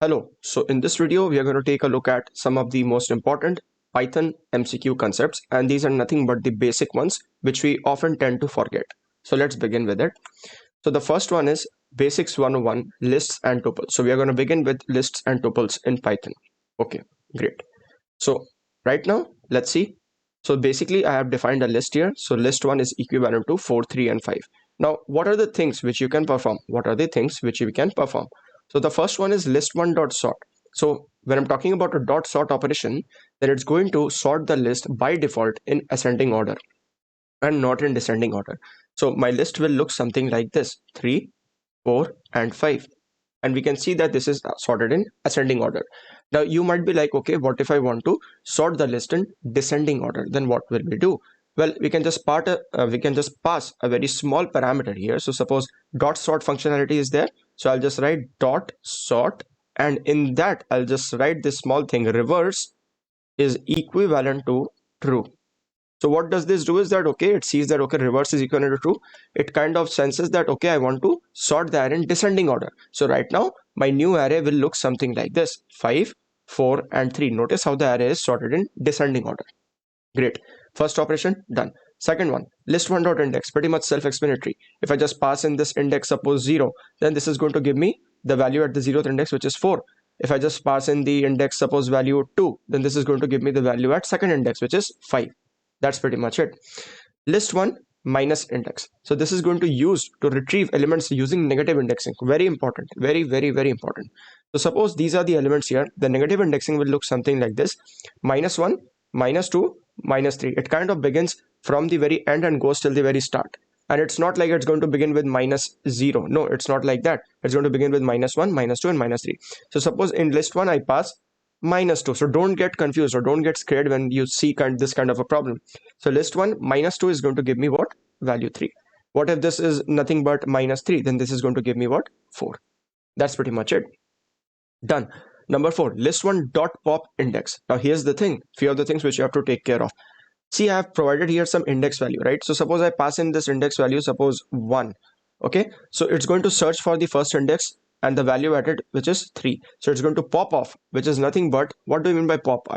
Hello, so in this video we are going to take a look at some of the most important Python MCQ concepts, and these are nothing but the basic ones which we often tend to forget. So let's begin with it. So the first one is Basics 101, lists and tuples. So we are going to begin with lists and tuples in Python. Okay, great. So right now let's see. So basically I have defined a list here. So list 1 is equivalent to 4, 3 and 5. Now what are the things which you can perform? What are the things which you can perform? So the first one is list1.sort. So when I'm talking about a dot sort operation, then it's going to sort the list by default in ascending order and not in descending order. So my list will look something like this: 3, 4 and 5. And we can see that this is sorted in ascending order. Now you might be like, okay, what if I want to sort the list in descending order? Then what will we do? Well, we can just pass a very small parameter here. So suppose dot sort functionality is there. So I'll just write dot sort, and in that I'll just write this small thing: reverse is equivalent to true. So what does this do is that, okay, it sees that, okay, reverse is equivalent to true. It kind of senses that, okay, I want to sort the array in descending order. So right now my new array will look something like this: 5, 4 and 3. Notice how the array is sorted in descending order. Great. First operation done. Second one, list1.index, pretty much self-explanatory. If I just pass in this index, suppose 0, then this is going to give me the value at the 0th index, which is 4. If I just pass in the index, suppose value 2, then this is going to give me the value at second index, which is 5. That's pretty much it. List1 minus index. So this is going to use to retrieve elements using negative indexing. Very important. Very, very, very important. So suppose these are the elements here. The negative indexing will look something like this: -1, -2, -3. It kind of begins from the very end and goes till the very start. And it's not like it's going to begin with -0. No, it's not like that. It's going to begin with -1, -2 and -3. So suppose in list1 I pass -2. So don't get confused or don't get scared when you see this kind of a problem. So list1 -2 is going to give me what? Value 3. What if this is nothing but -3? Then this is going to give me what? 4. That's pretty much it. Done. Number 4, list1 dot pop index. Now here's the thing, few of the things which you have to take care of. See, I have provided here some index value, right? So suppose I pass in this index value, suppose 1. Okay, so it's going to search for the first index and the value at it, which is 3. So it's going to pop off, which is nothing but, what do you mean by pop?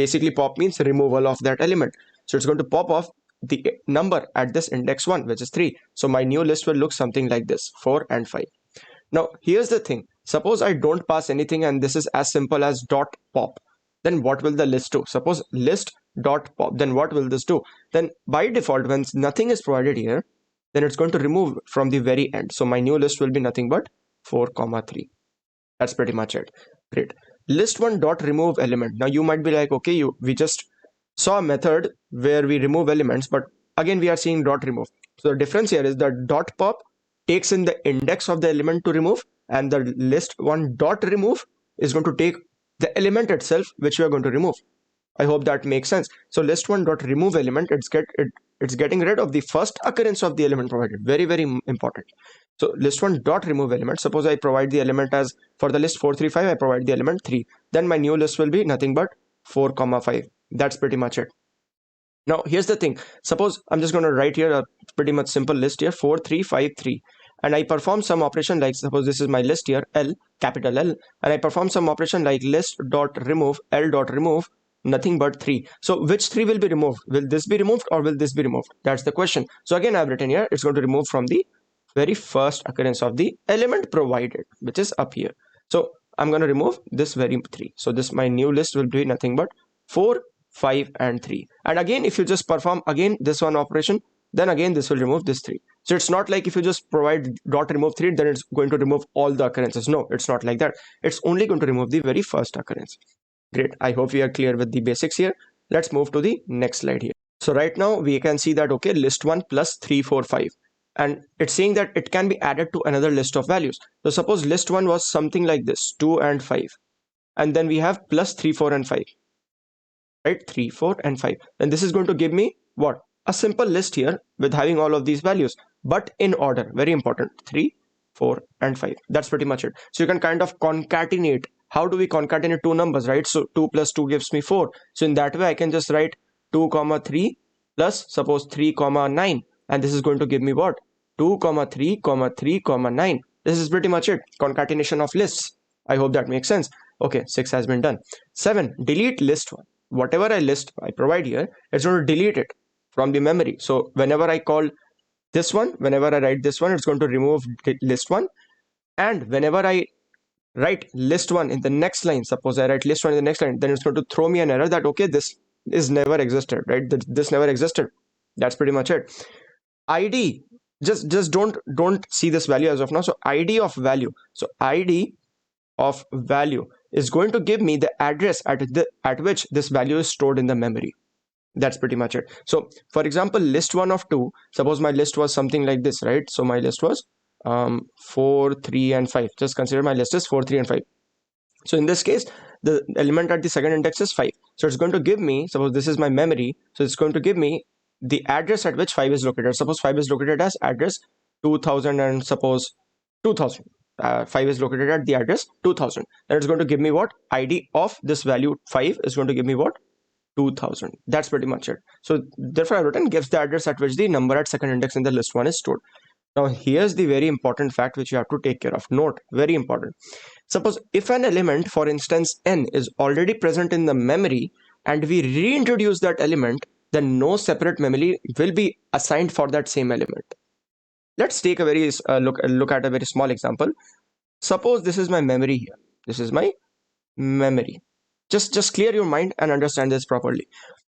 Basically pop means removal of that element. So it's going to pop off the number at this index 1, which is 3. So my new list will look something like this: 4 and 5. Now here's the thing, suppose I don't pass anything and this is as simple as dot pop. Then what will the list do? Suppose list dot pop, then what will this do? Then by default, when nothing is provided here, then it's going to remove from the very end. So my new list will be nothing but 4, 3. That's pretty much it. Great. List1 dot remove element. Now you might be like, okay, we just saw a method where we remove elements, but again we are seeing dot remove. So the difference here is that dot pop takes in the index of the element to remove, and the list1 dot remove is going to take the element itself which we are going to remove. I hope that makes sense. So list1 dot remove element, it's getting rid of the first occurrence of the element provided. Very, very important. So list1 dot remove element, suppose I provide the element as, for the list 4, 3, 5, I provide the element 3. Then my new list will be nothing but 4, 5. That's pretty much it. Now here's the thing, suppose I'm just going to write here a pretty much simple list here: 4, 3, 5, 3. And I perform some operation like, suppose this is my list here, L, capital L, and I perform some operation like list dot remove, L dot remove, nothing but 3. So which 3 will be removed? Will this be removed or will this be removed? That's the question. So again, I've written here, it's going to remove from the very first occurrence of the element provided, which is up here. So I'm going to remove this very 3. So this, my new list will be nothing but 4, 5 and 3. And again, if you just perform again this one operation, then again this will remove this 3. So it's not like if you just provide dot remove 3, then it's going to remove all the occurrences. No, it's not like that. It's only going to remove the very first occurrence. Great. I hope we are clear with the basics here. Let's move to the next slide here. So right now we can see that, okay, list1 plus 3, 4, 5. And it's saying that it can be added to another list of values. So suppose list1 was something like this: 2 and 5. And then we have plus 3, 4 and 5. Right, 3, 4 and 5. Then this is going to give me what? A simple list here with having all of these values, but in order. Very important: 3, 4 and 5. That's pretty much it. So you can kind of concatenate. How do we concatenate two numbers, right? So 2 plus 2 gives me 4. So in that way I can just write 2, 3 plus suppose 3, 9, and this is going to give me what? 2, 3, 3, 9. This is pretty much it. Concatenation of lists. I hope that makes sense. Okay, 6 has been done. 7, delete list 1. Whatever I provide here, it's going to delete it from the memory. So whenever I call this one, whenever I write this one, it's going to remove list 1. And whenever I write list 1 in the next line, suppose I write list 1 in the next line, then it's going to throw me an error that, okay, this is never existed, right? This never existed. That's pretty much it. ID, just don't see this value as of now. So ID of value. So ID of value is going to give me the address at which this value is stored in the memory. That's pretty much it. So for example, list 1 of 2, suppose my list was something like this, right? So my list was 4, 3 and 5. Just consider my list is 4, 3 and 5. So in this case, the element at the second index is 5. So it's going to give me, suppose this is my memory, so it's going to give me the address at which 5 is located. Suppose 5 is located as address 2000 and suppose 2000. 5 is located at the address 2000. Then it's going to give me what? ID of this value 5 is going to give me what? 2000. That's pretty much it. So therefore I've written gives the address at which the number at second index in the list 1 is stored. Now here's the very important fact which you have to take care of. Note, very important. Suppose if an element, for instance n, is already present in the memory and we reintroduce that element, then no separate memory will be assigned for that same element. Let's take a very look at a very small example. Suppose this is my memory here. This is my memory. Just clear your mind and understand this properly.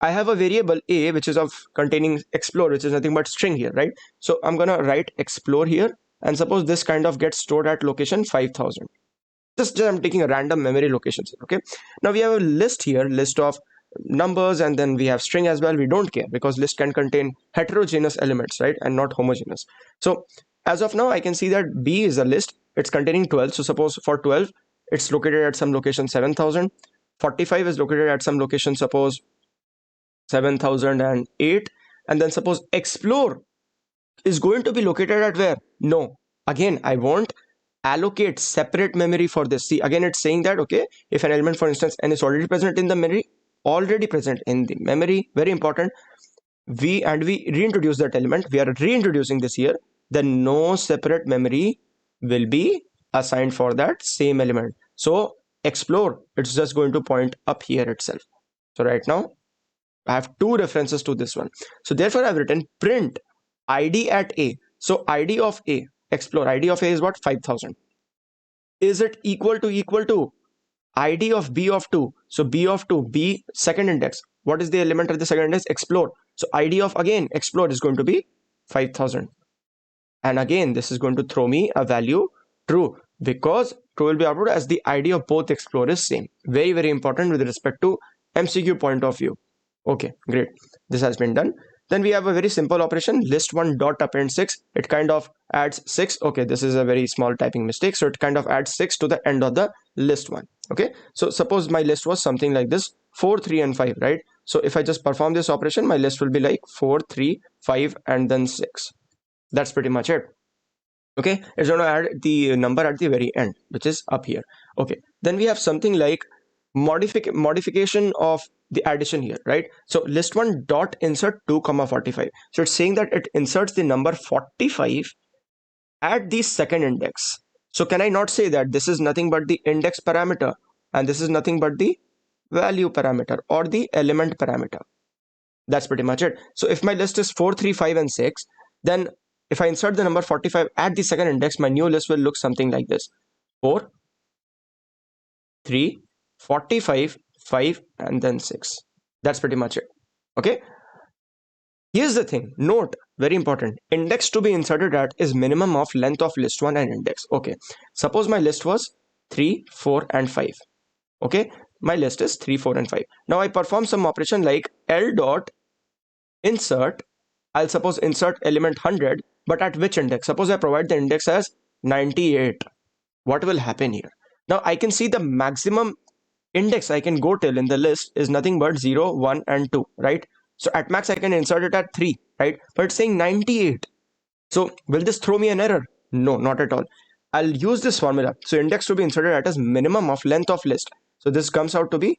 I have a variable a which is of containing explore, which is nothing but string here, right? So I'm gonna write explore here, and suppose this kind of gets stored at location 5000. Just I'm taking a random memory locations here, okay? Now we have a list here, list of numbers, and then we have string as well. We don't care because list can contain heterogeneous elements, right, and not homogeneous. So as of now I can see that b is a list, it's containing 12. So suppose for 12 it's located at some location 7000. 45 is located at some location, suppose 7008. And then suppose explore is going to be located at where? No, again I won't allocate separate memory for this. See, again it's saying that, okay, if an element, for instance n, is already present in the memory, very important, we reintroduce that element, we are reintroducing this here, then no separate memory will be assigned for that same element. So explore, it's just going to point up here itself. So right now I have two references to this one. So therefore I've written print id at a. So id of a, explore, id of a is what? 5000. Is it equal to id of b of 2? So b of 2, b second index, what is the element at the second index? Explore. So id of again explore is going to be 5000. And again this is going to throw me a value true, because true will be output as the id of both explore is same. Very important with respect to MCQ point of view. Okay, great. This has been done. Then we have a very simple operation, list1 dot append 6. It kind of adds 6. Okay, this is a very small typing mistake. So it kind of adds 6 to the end of the list 1. Okay, so suppose my list was something like this, 4, 3 and 5, right? So if I just perform this operation, my list will be like 4, 3, 5 and then 6. That's pretty much it. Okay, it's going to add the number at the very end, which is up here. Okay, then we have something like modification of the addition here, right? So list1 dot insert 2 comma 45. So it's saying that it inserts the number 45 at the second index. So can I not say that this is nothing but the index parameter and this is nothing but the value parameter or the element parameter? That's pretty much it. So if my list is 4, 3, 5 and 6, then if I insert the number 45 at the second index, my new list will look something like this: 4, 3, 45, 5 and then 6. That's pretty much it. Okay, here's the thing, note, very important, index to be inserted at is minimum of length of list 1 and index. Okay, suppose my list was 3, 4 and 5. Okay, my list is 3, 4 and 5. Now I perform some operation like L dot insert. I'll suppose insert element 100, but at which index? Suppose I provide the index as 98. What will happen here? Now I can see the maximum index I can go till in the list is nothing but 0, 1 and 2, right? So at max I can insert it at 3, right? But it's saying 98. So will this throw me an error? No, not at all. I'll use this formula. So index to be inserted at is minimum of length of list. So this comes out to be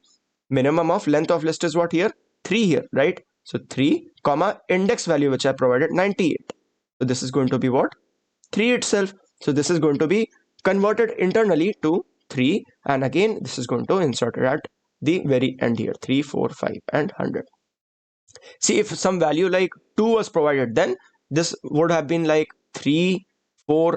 minimum of length of list is what here? 3 here, right? So 3 comma index value which I provided 98. So this is going to be what? 3 itself. So this is going to be converted internally to 3, and again this is going to insert it at the very end here, 3, 4, 5 and 100. See, if some value like 2 was provided, then this would have been like 3, 4,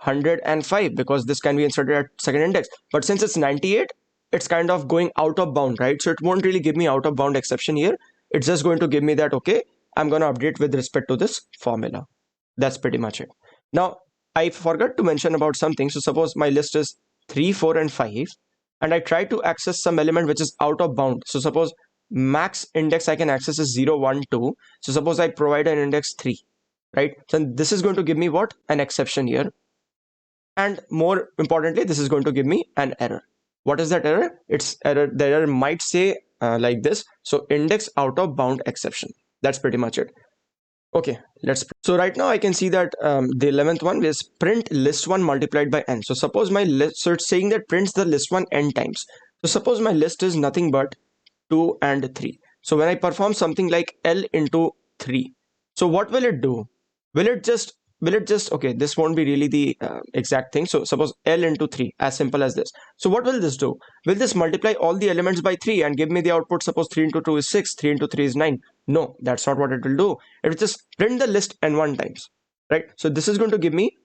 100 and 5, because this can be inserted at second index. But since it's 98, it's kind of going out of bound, right? So it won't really give me out of bound exception here. It's just going to give me that, okay, I'm going to update with respect to this formula. That's pretty much it. Now, I forgot to mention about something. So suppose my list is 3, 4 and 5, and I try to access some element which is out of bound. So suppose max index I can access is 0, 1, 2. So suppose I provide an index 3, right? So this is going to give me what? An exception here. And more importantly, this is going to give me an error. What is that error? It's error. The error might say like this. So index out of bound exception. That's pretty much it. Okay, so right now I can see that the 11th one is print list1 multiplied by n. So suppose my list, so it's saying that prints the list1 n times. So suppose my list is nothing but 2 and 3. So when I perform something like L into 3, so what will it do? Will it just, okay, this won't be really the exact thing. So suppose L into 3, as simple as this. So what will this do? Will this multiply all the elements by 3 and give me the output? Suppose 3 into 2 is 6, 3 into 3 is 9. No, that's not what it will do. It will just print the list n1 times, right? So this is going to give me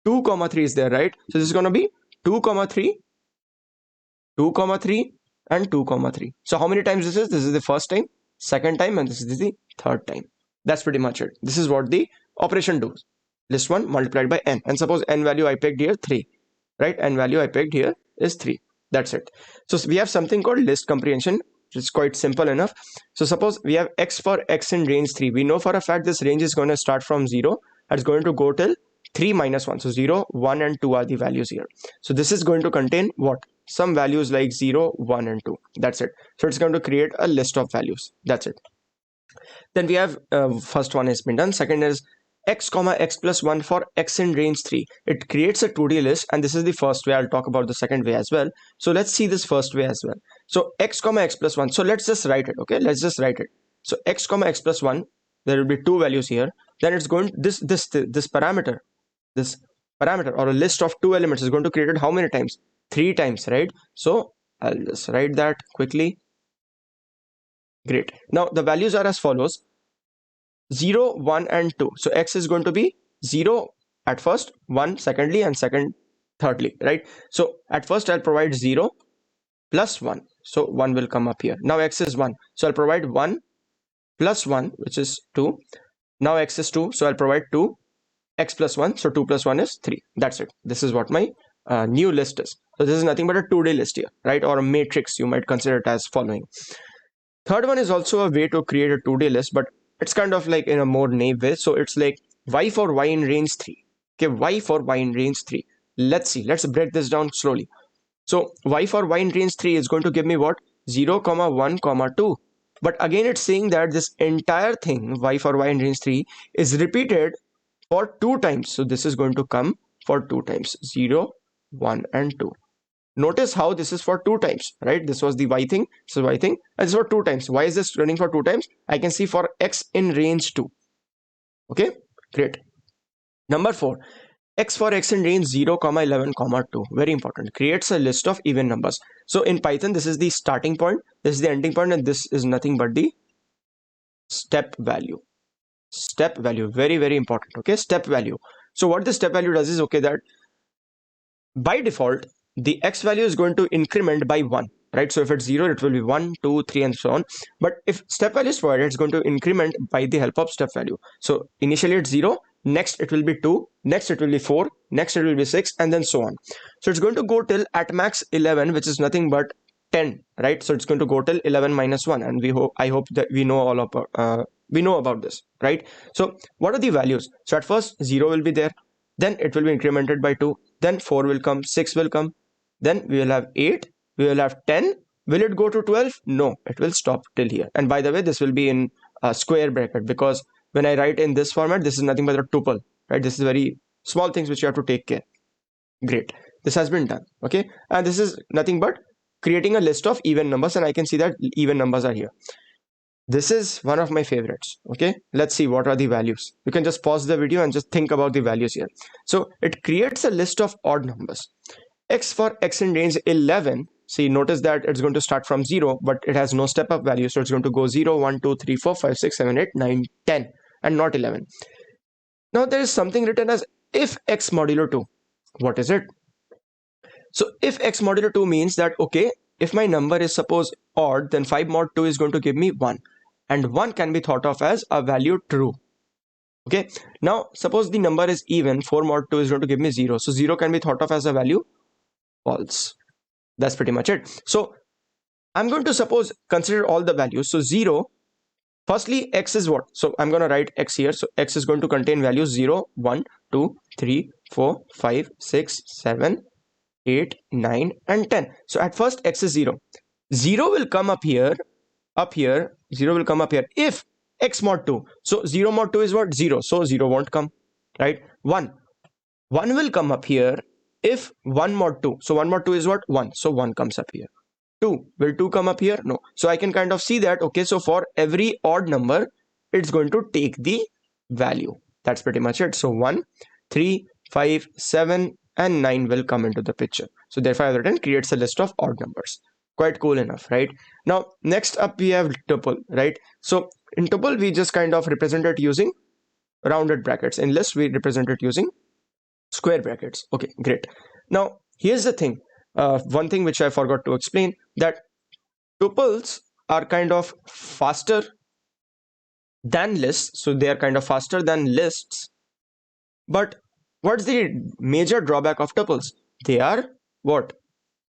2 comma 3 is there, right? So this is going to be 2 comma 3, 2 comma 3 and 2 comma 3. So how many times this is? This is the first time, second time, and this is the third time. That's pretty much it. This is what the operation does. List1 multiplied by n, and suppose n value I picked here 3, right? N value I picked here is 3. That's it. So we have something called list comprehension, which is quite simple enough. So suppose we have x for x in range 3. We know for a fact this range is going to start from 0 and it's going to go till 3 minus 1. So 0, 1 and 2 are the values here. So this is going to contain what? Some values like 0, 1 and 2. That's it. So it's going to create a list of values. That's it. Then we have first one has been done. Second is x comma x plus 1 for x in range 3. It creates a 2D list, and this is the first way. I'll talk about the second way as well. So let's see this first way as well. So x comma x plus 1. So let's just write it. Okay, let's just write it. So x comma x plus 1, there will be two values here. Then it's going this parameter or a list of two elements is going to create it how many times? 3 times, right? So I'll just write that quickly. Great. Now the values are as follows: 0, 1 and 2. So x is going to be 0 at first, 1 secondly, and second thirdly, right? So at first I'll provide 0 plus 1. So 1 will come up here. Now x is 1. So I'll provide 1 plus 1, which is 2. Now x is 2. So I'll provide 2. X plus 1. So 2 plus 1 is 3. That's it. This is what my new list is. So this is nothing but a 2D list here, right? Or a matrix, you might consider it as following. Third one is also a way to create a 2D list, but it's kind of like in a more naive way. So it's like y for y in range 3. Okay, y for y in range 3. Let's see. Let's break this down slowly. So y for y in range 3 is going to give me what? 0, 1, 2. But again, it's saying that this entire thing, y for y in range 3, is repeated for 2 times. So this is going to come for 2 times. 0, 1 and 2. Notice how this is for 2 times, right? This was the y thing, this is y thing, and this is for 2 times. Why is this running for 2 times? I can see for x in range 2. Okay, great. Number 4, x for x in range 0, 11, 2. Very important. Creates a list of even numbers. So in Python, this is the starting point, this is the ending point, and this is nothing but the step value. Step value, very, very important. Okay, step value. So what the step value does is, okay, that by default, the x value is going to increment by 1, right? So if it's 0, it will be 1, 2, 3 and so on. But if step value is provided, it's going to increment by the help of step value. So initially it's 0, next it will be 2, next it will be 4, next it will be 6, and then so on. So it's going to go till at max 11, which is nothing but 10, right? So it's going to go till 11 minus 1, and I hope that we know all about about this, right? So what are the values? So at first 0 will be there, then it will be incremented by 2, then 4 will come, 6 will come, then we will have 8, we will have 10. Will it go to 12? No, it will stop till here. And by the way, this will be in a square bracket, because when I write in this format, this is nothing but a tuple, right? This is very small things which you have to take care. Great. This has been done. Okay. And this is nothing but creating a list of even numbers, and I can see that even numbers are here. This is one of my favorites. Okay, let's see what are the values. You can just pause the video and just think about the values here. So it creates a list of odd numbers. X for X in range 11. See, notice that it's going to start from 0, but it has no step up value. So it's going to go 0, 1, 2, 3, 4, 5, 6, 7, 8, 9, 10, and not 11. Now there is something written as if X modulo 2. What is it? So if X modulo 2 means that, okay, if my number is suppose odd, then 5 mod 2 is going to give me 1. And 1 can be thought of as a value true. Okay, now suppose the number is even, 4 mod 2 is going to give me 0. So 0 can be thought of as a value false. That's pretty much it. So I'm going to suppose consider all the values. So 0, firstly, X is what? So I'm going to write X here. So X is going to contain values 0, 1, 2, 3, 4, 5, 6, 7, 8, 9, and 10. So at first X is 0. 0 will come up here, 0 will come up here if X mod 2. So 0 mod 2 is what? 0. So 0 won't come, right? 1 will come up here if 1 mod 2. So 1 mod 2 is what? 1. So 1 comes up here. 2. Will 2 come up here? No. So I can kind of see that, okay, so for every odd number, it's going to take the value. That's pretty much it. So 1, 3, 5, 7, and 9 will come into the picture. So therefore I've written creates a list of odd numbers. Quite cool enough, right? Now, next up we have tuple, right? So in tuple, we just kind of represent it using rounded brackets. In list, we represent it using square brackets. Okay, great. Now, here's the thing. One thing which I forgot to explain, that tuples are kind of faster than lists. So they are kind of faster than lists. But what's the major drawback of tuples? They are what?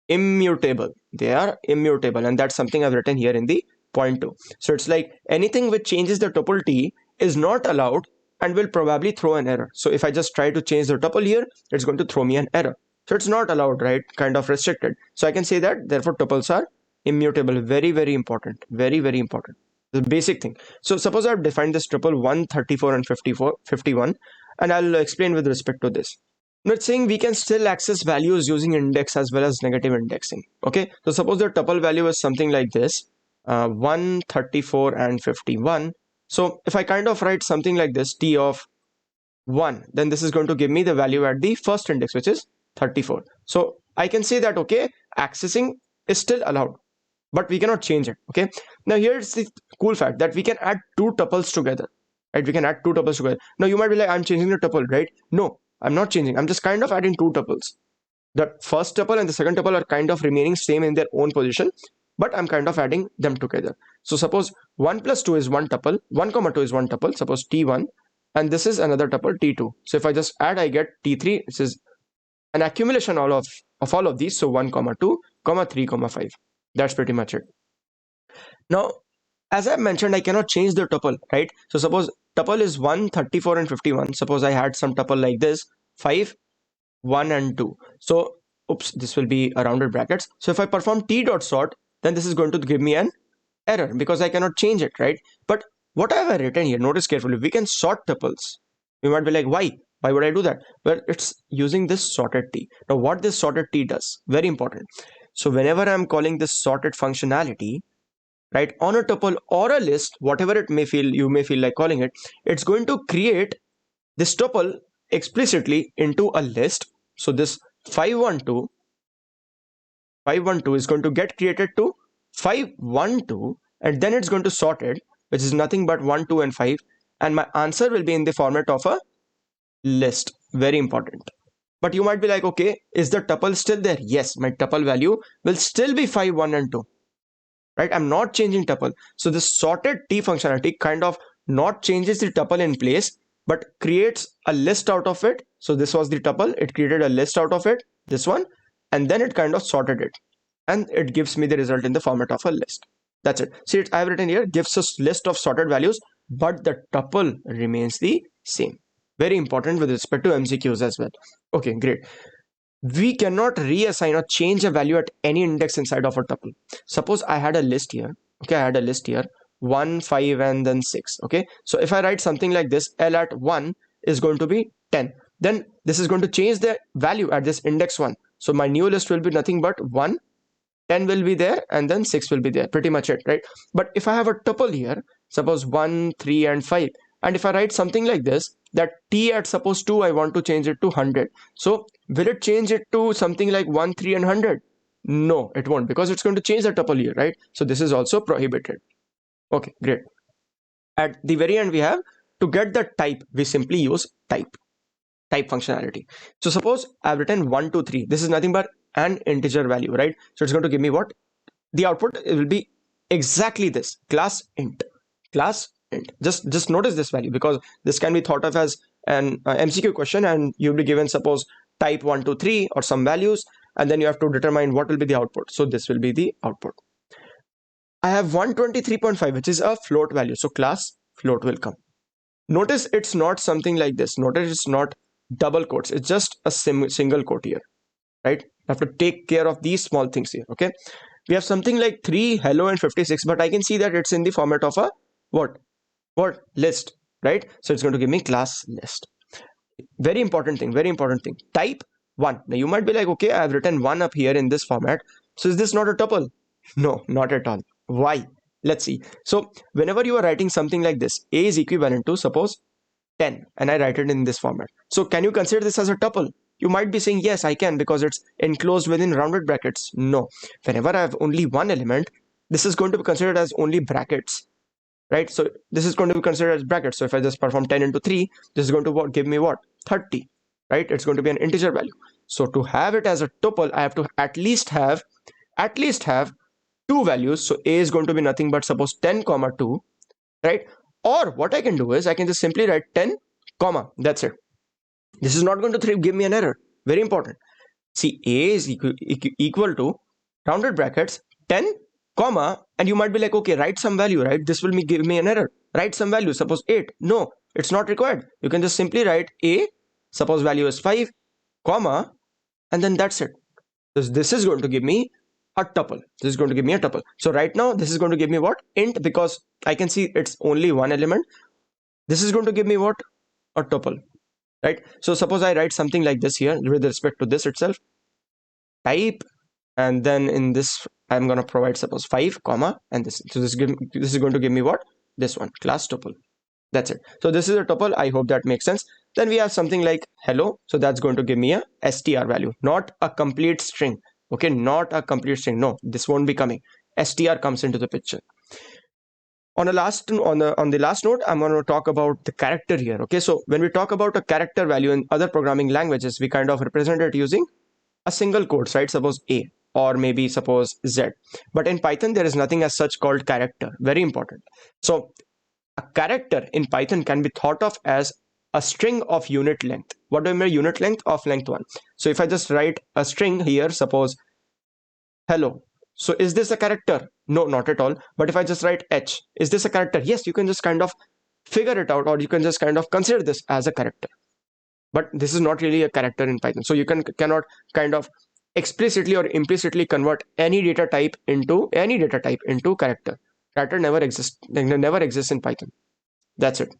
Immutable. They are immutable, and that's something I've written here in the point 2. So it's like anything which changes the tuple t is not allowed and will probably throw an error. So if I just try to change the tuple here, it's going to throw me an error. So it's not allowed, right? Kind of restricted. So I can say that therefore tuples are immutable. Very, very important. Very, very important. The basic thing. So suppose I've defined this tuple 1, 34, and 51, and I'll explain with respect to this. Now it's saying we can still access values using index as well as negative indexing. Okay, so suppose the tuple value is something like this, 1, 34, and 51. So if I kind of write something like this, t of 1, then this is going to give me the value at the first index, which is 34. So I can say that, okay, accessing is still allowed, but we cannot change it. Okay, now here's the cool fact that we can add two tuples together, right? We can add two tuples together. Now you might be like, I'm changing the tuple, right? No, I'm not changing. I'm just kind of adding two tuples. The first tuple and the second tuple are kind of remaining same in their own position, but I'm kind of adding them together. So suppose 1 plus 2 is one tuple, 1 comma 2 is one tuple, suppose t1, and this is another tuple t2. So if I just add, I get t3. This is an accumulation of all of these. So 1 comma 2 comma 3 comma 5. That's pretty much it. Now, as I mentioned, I cannot change the tuple, right? So suppose tuple is 1, 34, and 51. Suppose I had some tuple like this, 5, 1, and 2. So, oops, this will be a rounded brackets. So if I perform t dot sort, then this is going to give me an error because I cannot change it, right? But what have I written here? Notice carefully, we can sort tuples. You might be like, why? Why would I do that? Well, it's using this sorted t. Now, what this sorted t does, very important. So whenever I'm calling this sorted functionality, right, on a tuple or a list, whatever it may feel, you may feel like calling it, it's going to create this tuple explicitly into a list. So this 512 is going to get created to 512, and then it's going to sort it, which is nothing but 1, 2, and 5, and my answer will be in the format of a list. Very important. But you might be like, okay, is the tuple still there? Yes, my tuple value will still be 5, 1, and 2. Right? I'm not changing tuple. So this sorted t functionality kind of not changes the tuple in place, but creates a list out of it. So this was the tuple. It created a list out of it, this one, and then it kind of sorted it. And it gives me the result in the format of a list. That's it. See, I've written here, gives us list of sorted values, but the tuple remains the same. Very important with respect to MCQs as well. Okay, great. We cannot reassign or change a value at any index inside of a tuple. Suppose I had a list here. Okay, I had a list here, 1, 5, and then 6. Okay, so if I write something like this, L at 1 is going to be 10. Then this is going to change the value at this index 1. So my new list will be nothing but 1, 10 will be there, and then 6 will be there. Pretty much it, right? But if I have a tuple here, suppose 1, 3, and 5, and if I write something like this, that t at suppose 2, I want to change it to 100. So will it change it to something like 1, 3 and 100? No, it won't, because it's going to change the tuple here, right? So this is also prohibited. Okay, great. At the very end, we have to get the type, we simply use type functionality. So suppose I've written 1, 2, 3. This is nothing but an integer value, right? So it's going to give me what? The output will be exactly this, class int. Just notice this value, because this can be thought of as an MCQ question, and you'll be given suppose type 1, 2, 3 or some values, and then you have to determine what will be the output. So this will be the output. I have 123.5, which is a float value. So class float will come. Notice it's not something like this. Notice it's not double quotes. It's just a single quote here, right? You have to take care of these small things here, okay? We have something like 3, hello, and 56, but I can see that it's in the format of a what? List, right? So it's going to give me class list. Very important thing, type 1. Now you might be like, okay, I've written 1 up here in this format. So is this not a tuple? No, not at all. Why? Let's see. So whenever you are writing something like this, a is equivalent to suppose 10, and I write it in this format. So can you consider this as a tuple? You might be saying, yes, I can, because it's enclosed within rounded brackets. No, whenever I have only one element, this is going to be considered as only brackets, right? So this is going to be considered as brackets. So if I just perform 10 into 3, this is going to give me what? 30, right? It's going to be an integer value. So to have it as a tuple, I have to at least have two values. So a is going to be nothing but suppose 10 comma 2, right? Or what I can do is I can just simply write 10 comma, that's it. This is not going to give me an error. Very important. See, a is equal to rounded brackets 10 comma, and you might be like, okay, write some value, right? This will give me an error. Write some value, suppose 8. No, it's not required. You can just simply write a, suppose value is 5 comma, and then that's it. This is going to give me a tuple. This is going to give me a tuple. So right now this is going to give me what? Int, because I can see it's only one element. This is going to give me what? A tuple, right? So suppose I write something like this here with respect to this itself, type, and then in this I'm going to provide suppose 5 comma, and this. So this is going to give me what? This one, class tuple. That's it. So this is a tuple. I hope that makes sense. Then we have something like hello. So that's going to give me a str value, not a complete string. Okay, not a complete string. No, this won't be coming. str comes into the picture. On the last note, I'm going to talk about the character here. Okay, so when we talk about a character value in other programming languages, we kind of represent it using a single quotes, right? Suppose A, or maybe suppose Z. But in Python, there is nothing as such called character. Very important. So a character in Python can be thought of as a string of unit length. What do I mean unit length? Of length 1. So if I just write a string here, suppose hello. So is this a character? No, not at all. But if I just write h, is this a character? Yes, you can just kind of figure it out, or you can just kind of consider this as a character. But this is not really a character in Python. So you cannot kind of explicitly or implicitly convert any data type into character. Character never exists in Python. That's it.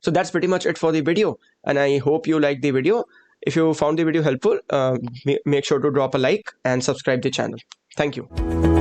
So that's pretty much it for the video, and I hope you liked the video. If you found the video helpful, make sure to drop a like and subscribe the channel. Thank you.